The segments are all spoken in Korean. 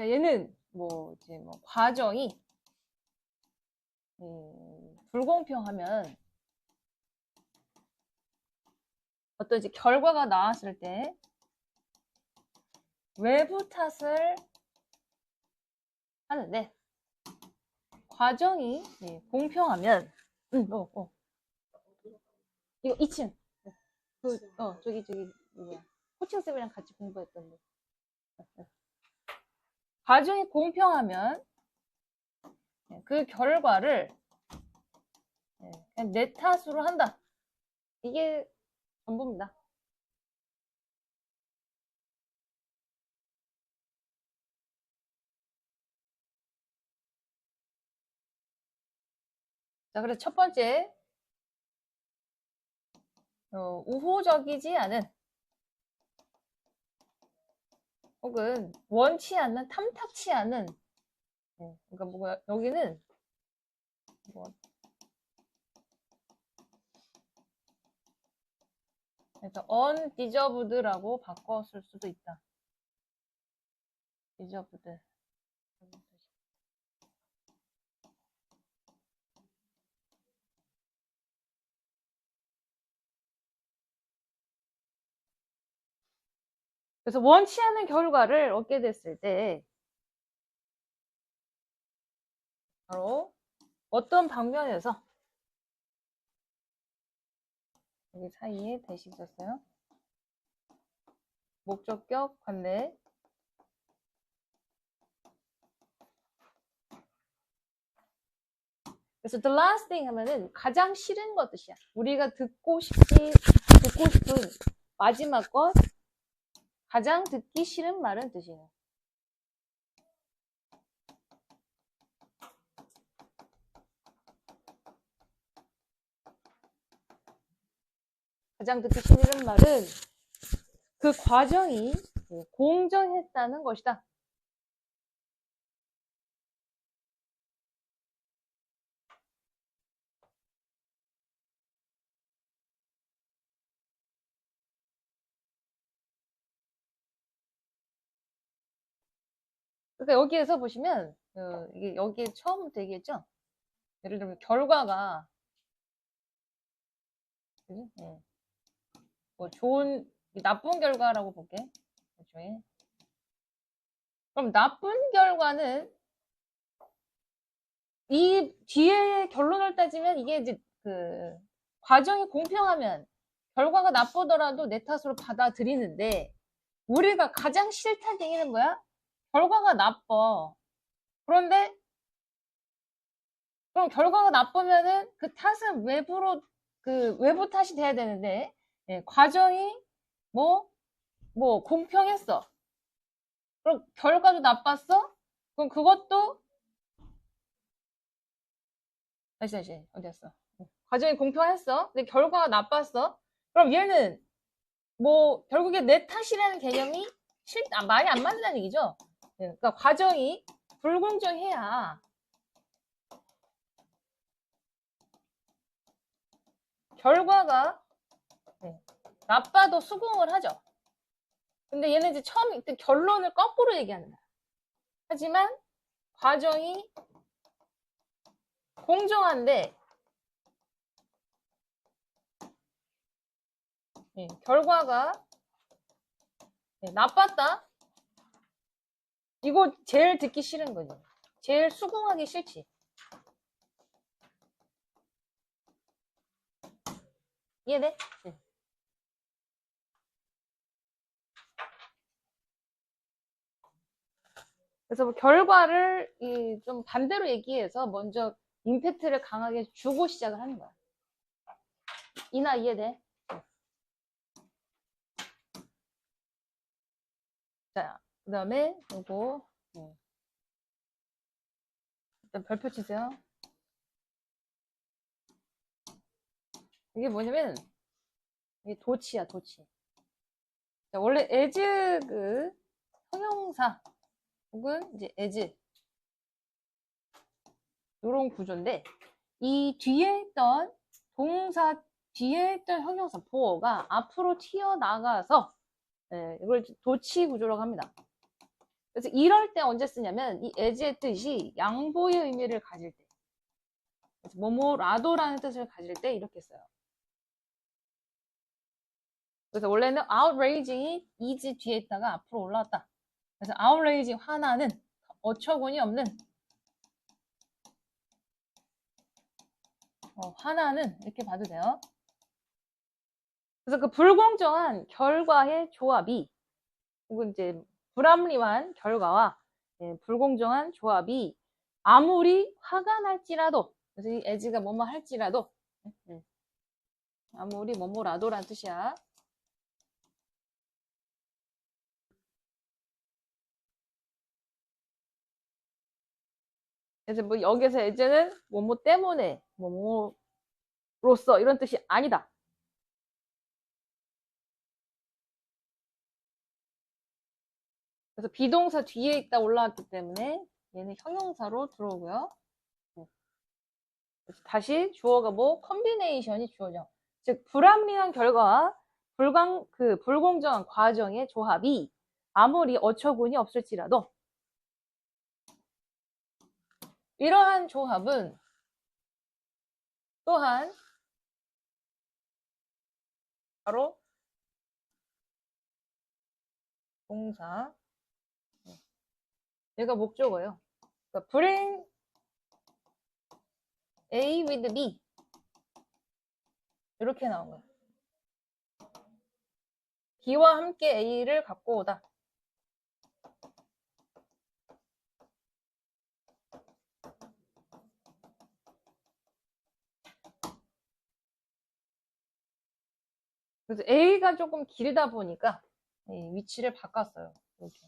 자, 얘는 이제 과정이 불공평하면 어떤 이제 결과가 나왔을 때 외부 탓을 하는데 과정이 공평하면 이거 2층 저기 뭐야 코칭 쌤이랑 같이 공부했던데 과정이 공평하면 그 결과를 그냥 내 탓으로 한다. 이게 전부입니다. 자, 그래서 첫 번째 우호적이지 않은 혹은 원치 않는 탐탁치 않은 그러니까 여기는 그래서 undeserved라고 바꿨을 수도 있다. deserved. 그래서 원치 않은 결과를 얻게 됐을 때 바로 어떤 방면에서 여기 사이에 대시 있었어요. 목적격 관내 그래서 the last thing 하면은 가장 싫은 것 뜻이야. 우리가 듣고 싶은 마지막 것 가장 듣기 싫은 말은 뜻이에요. 가장 듣기 싫은 말은 그 과정이 공정했다는 것이다. 그러니까 여기에서 보시면 여기에 처음부터 얘기했죠. 예를 들면 결과가 나쁜 결과라고 볼게. 그럼 나쁜 결과는 이 뒤에 결론을 따지면 이게 이제 과정이 공평하면 결과가 나쁘더라도 내 탓으로 받아들이는데 우리가 가장 싫다는 얘기는 뭐야? 결과가 나빠. 그런데 그럼 결과가 나쁘면은 그 탓은 외부 탓이 돼야 되는데 과정이 공평했어. 그럼 결과도 나빴어? 그럼 그것도 다시 어디였어? 과정이 공평했어. 근데 결과가 나빴어. 그럼 얘는 결국에 내 탓이라는 개념이 말이 안 맞는다는 얘기죠. 그러니까 과정이 불공정해야 결과가 나빠도 수긍을 하죠. 근데 얘는 이제 처음 결론을 거꾸로 얘기하는 거야. 하지만 과정이 공정한데 결과가 나빴다. 이거 제일 듣기 싫은 거지. 제일 수긍하기 싫지. 이해돼? 그래서 결과를 좀 반대로 얘기해서 먼저 임팩트를 강하게 주고 시작을 하는 거야. 이나 이해돼? 자, 그 다음에 요거 일단 별표 치세요. 이게 뭐냐면 이게 도치야, 도치. 자, 원래 as 형용사 혹은 이제 as 요런 구조인데 이 뒤에 있던 동사 뒤에 있던 형용사 보어가 앞으로 튀어나가서 이걸 도치 구조라고 합니다. 그래서 이럴 때 언제 쓰냐면 이 as의 뜻이 양보의 의미를 가질 때, 그래서 뭐뭐라도라는 뜻을 가질 때 이렇게 써요. 그래서 원래는 outrage이 is 뒤에 있다가 앞으로 올라왔다. 그래서 outrage 화나는, 어처구니 없는, 화나는 이렇게 봐도 돼요. 그래서 그 불공정한 결과의 조합이, 혹은 이제 불합리한 결과와 불공정한 조합이 아무리 화가 날지라도, 그래서 이 as가 뭐뭐 할지라도, 아무리 뭐뭐라도라는 뜻이야. 그래서 뭐 여기서 as는 뭐뭐 때문에, 뭐뭐로서 이런 뜻이 아니다. 그래서 비동사 뒤에 있다 올라왔기 때문에 얘는 형용사로 들어오고요. 그래서 다시 주어가 뭐 컨비네이션이 주어져. 즉 불합리한 결과와 불공정한 과정의 조합이 아무리 어처구니 없을지라도 이러한 조합은 또한 바로 동사, 얘가 목적어예요. 그러니까 bring A with B 이렇게 나온 거예요. B와 함께 A를 갖고 오다. 그래서 A가 조금 길다 보니까 위치를 바꿨어요. 이렇게.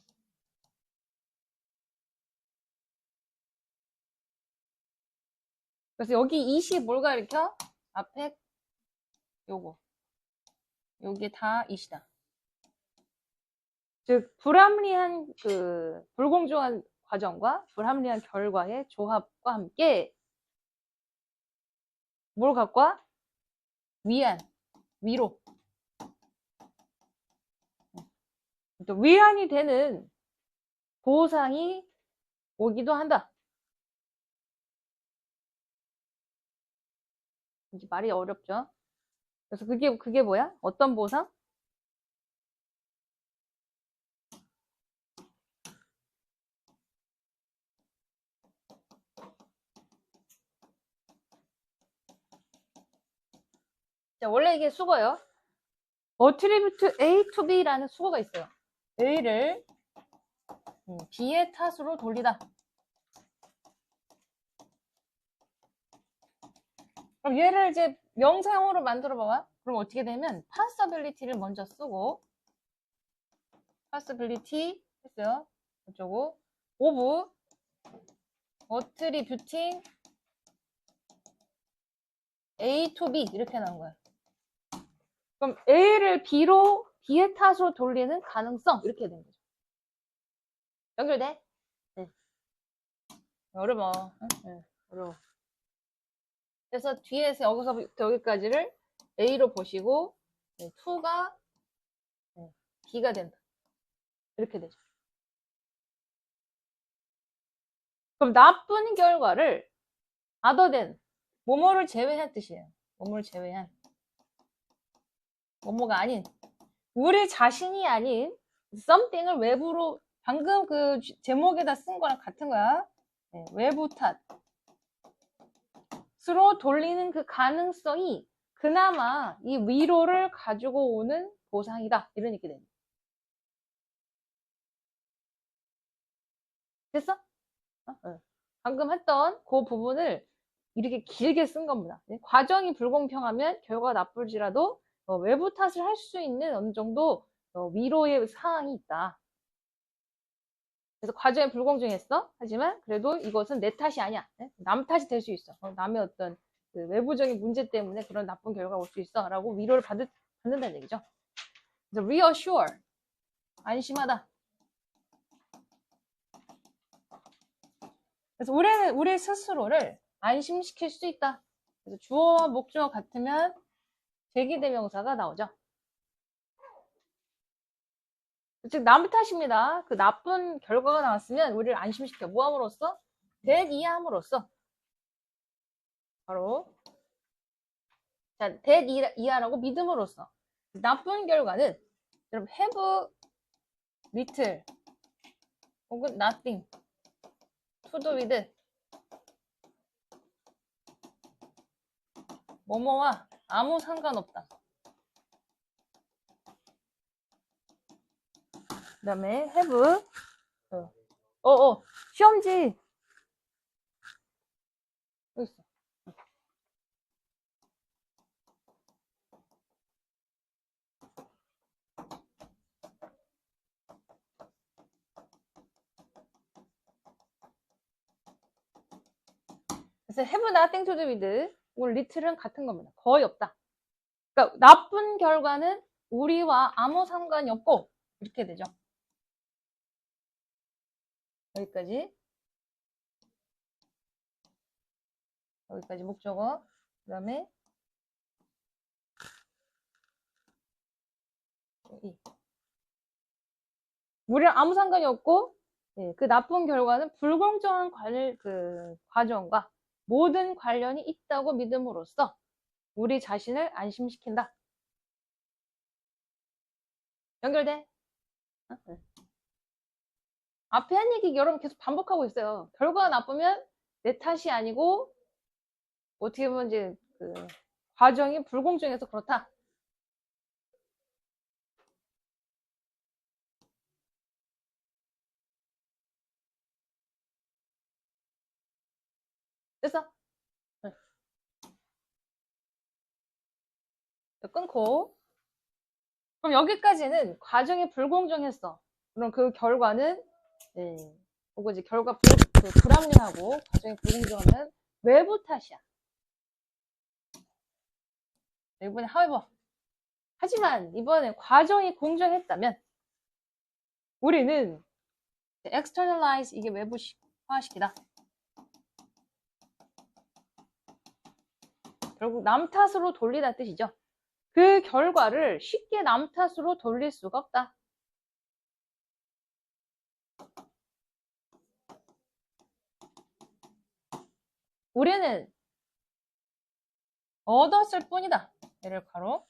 그래서 여기 20이 뭘 가리켜? 앞에 요거. 요게 다 이시다. 즉 불합리한 불공정한 과정과 불합리한 결과의 조합과 함께 뭘 갖고 와? 위안, 위로. 또 위안이 되는 보상이 오기도 한다. 이제 말이 어렵죠? 그래서 그게 뭐야? 어떤 보상? 자, 원래 이게 수거예요. attribute A to B라는 수거가 있어요. A를 B의 탓으로 돌리다. 그럼 얘를 이제 명사형으로 만들어 봐봐. 그럼 어떻게 되면 possibility를 먼저 쓰고 possibility 했어요. 어쩌고 of attributing A to B 이렇게 나온 거야. 그럼 A를 B의 탓으로 돌리는 가능성 이렇게 된 거죠. 연결돼? 네. 어려워. 네. 어려워. 그래서 뒤에서 여기서부터 여기까지를 A로 보시고 2가 B가 된다. 이렇게 되죠. 그럼 나쁜 결과를 other than 뭐뭐를 제외한 뜻이에요. 뭐뭐를 제외한 뭐뭐가 아닌 우리 자신이 아닌 something을 외부로 방금 그 제목에다 쓴 거랑 같은 거야. 외부 탓으로 돌리는 그 가능성이 그나마 이 위로를 가지고 오는 보상이다. 이런 얘기 됩니다. 됐어? 방금 했던 그 부분을 이렇게 길게 쓴 겁니다. 과정이 불공평하면 결과가 나쁠지라도 외부 탓을 할 수 있는 어느 정도 위로의 사항이 있다. 그래서 과정이 불공정했어. 하지만 그래도 이것은 내 탓이 아니야. 남 탓이 될 수 있어. 남의 어떤 그 외부적인 문제 때문에 그런 나쁜 결과가 올 수 있어. 라고 위로를 받는다는 얘기죠. 그래서 reassure. 안심하다. 그래서 우리는 우리 스스로를 안심시킬 수 있다. 그래서 주어와 목적어 같으면 제기대명사가 나오죠. 즉 남 탓입니다. 그 나쁜 결과가 나왔으면 우리를 안심시켜. 뭐 함으로써? 대이해함으로써. 바로 자, 대이해라고 믿음으로써. 나쁜 결과는 여러분 have little 혹은 nothing to do with 뭐뭐와 아무 상관없다. 그 다음에 have 시험지 여기 있어. 그래서 have nothing to do with 오늘 little은 같은 겁니다. 거의 없다. 그러니까 나쁜 결과는 우리와 아무 상관이 없고 이렇게 되죠. 여기까지 목적어. 그 다음에 우리랑 아무 상관이 없고 그 나쁜 결과는 불공정한 과정과 모든 관련이 있다고 믿음으로써 우리 자신을 안심시킨다. 연결돼? 앞에 한 얘기 여러분 계속 반복하고 있어요. 결과가 나쁘면 내 탓이 아니고 어떻게 보면 이제 그 과정이 불공정해서 그렇다. 됐어? 네. 끊고 그럼 여기까지는 과정이 불공정했어. 그럼 그 결과는 혹은 이제 결과 불합리하고 과정이 불공정하면 외부 탓이야. 이번에 however 하지만 이번에 과정이 공정했다면 우리는 externalize 이게 외부화시키다. 결국 남 탓으로 돌리다 뜻이죠. 그 결과를 쉽게 남 탓으로 돌릴 수가 없다. 우리는 얻었을 뿐이다. 얘를 가로.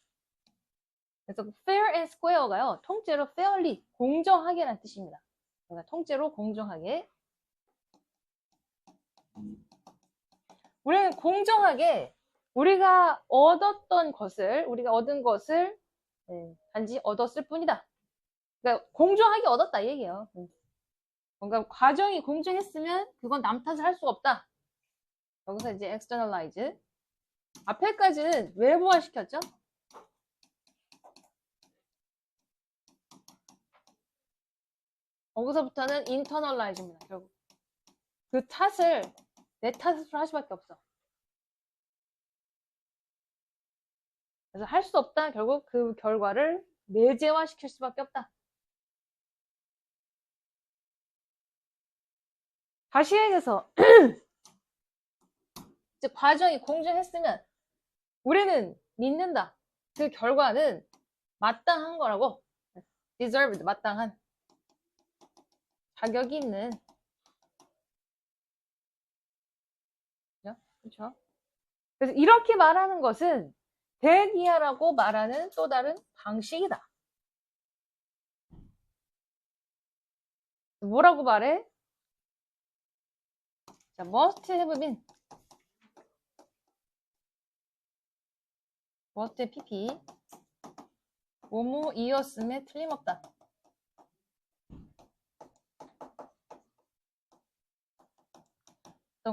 그래서 fair and square가요. 통째로 fairly, 공정하게라는 뜻입니다. 그러니까 통째로 공정하게. 우리는 공정하게 우리가 얻은 것을 단지 얻었을 뿐이다. 그러니까 공정하게 얻었다 이 얘기예요. 뭔가 과정이 공정했으면 그건 남 탓을 할 수가 없다. 여기서 이제 externalize. 앞에까지는 외부화 시켰죠? 거기서부터는 internalize입니다. 결국 그 탓을 내 탓으로 할 수밖에 없어. 그래서 할 수 없다. 결국 그 결과를 내재화 시킬 수밖에 없다. 다시 얘기해서 즉 과정이 공정했으면 우리는 믿는다. 그 결과는 마땅한 거라고. deserved, 마땅한. 자격이 있는. 그렇죠? 그래서 이렇게 말하는 것은 대니아라고 말하는 또 다른 방식이다. 뭐라고 말해? 자, must have been. must pp. 뭐뭐이었음에 틀림없다.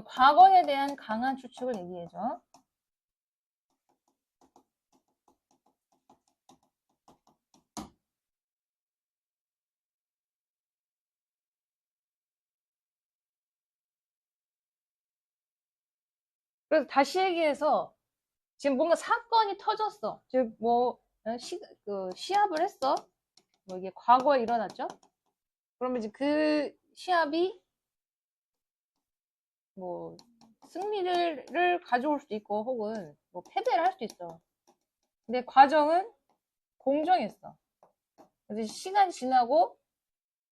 과거에 대한 강한 추측을 얘기해줘. 그래서 다시 얘기해서 지금 뭔가 사건이 터졌어. 즉, 시합을 했어. 이게 과거에 일어났죠? 그러면 이제 그 시합이 승리를 가져올 수도 있고, 혹은 패배를 할 수도 있어. 근데 과정은 공정했어. 그래서 시간이 지나고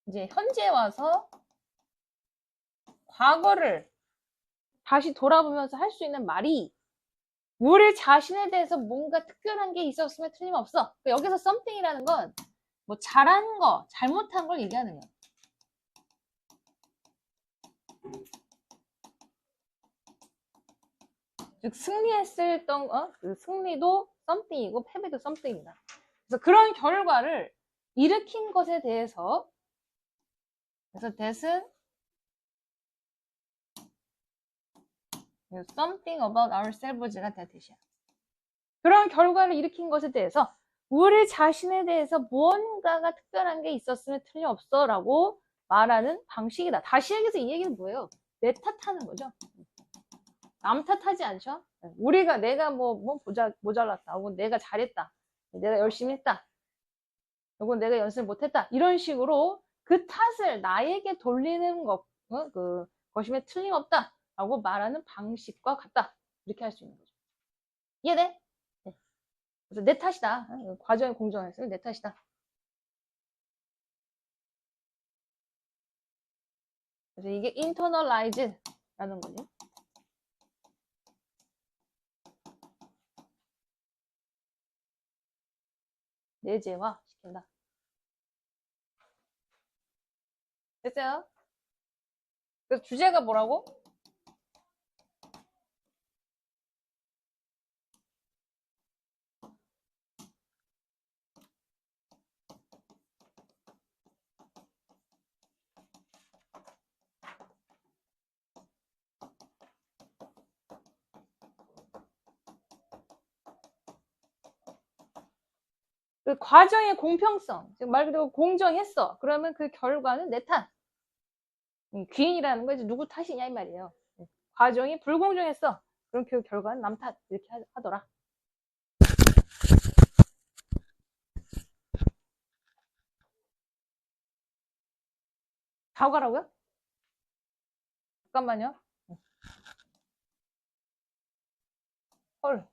이제 현재에 와서 과거를 다시 돌아보면서 할 수 있는 말이 우리 자신에 대해서 뭔가 특별한 게 있었으면 틀림없어. 그러니까 여기서 something이라는 건 뭐 잘한 거, 잘못한 걸 얘기하는 거야. 즉 승리했을 그 승리도 something이고 패배도 something이다. 그래서 그런 결과를 일으킨 것에 대해서 그래서 that은 something about ourselves가 that이야. 그런 결과를 일으킨 것에 대해서 우리 자신에 대해서 무언가가 특별한 게 있었으면 틀림없어 라고 말하는 방식이다. 다시 얘기해서 이 얘기는 뭐예요? 내 탓하는 거죠. 남 탓하지 않죠? 내가 모자랐다. 혹은 내가 잘했다. 내가 열심히 했다. 혹은 내가 연습을 못했다. 이런 식으로 그 탓을 나에게 돌리는 것이면 틀림없다. 라고 말하는 방식과 같다. 이렇게 할 수 있는 거죠. 이해돼? 네. 그래서 내 탓이다. 과정이 공정했으면 내 탓이다. 그래서 이게 internalize라는 거죠. 내재화 시킨다. 됐어요? 그래서 주제가 뭐라고? 그 과정의 공평성, 즉 말 그대로 공정했어. 그러면 그 결과는 내 탓. 귀인이라는 거 이제 누구 탓이냐 이 말이에요. 과정이 불공정했어. 그럼 그 결과는 남 탓. 이렇게 하더라. 사과라고요? 잠깐만요. 헐.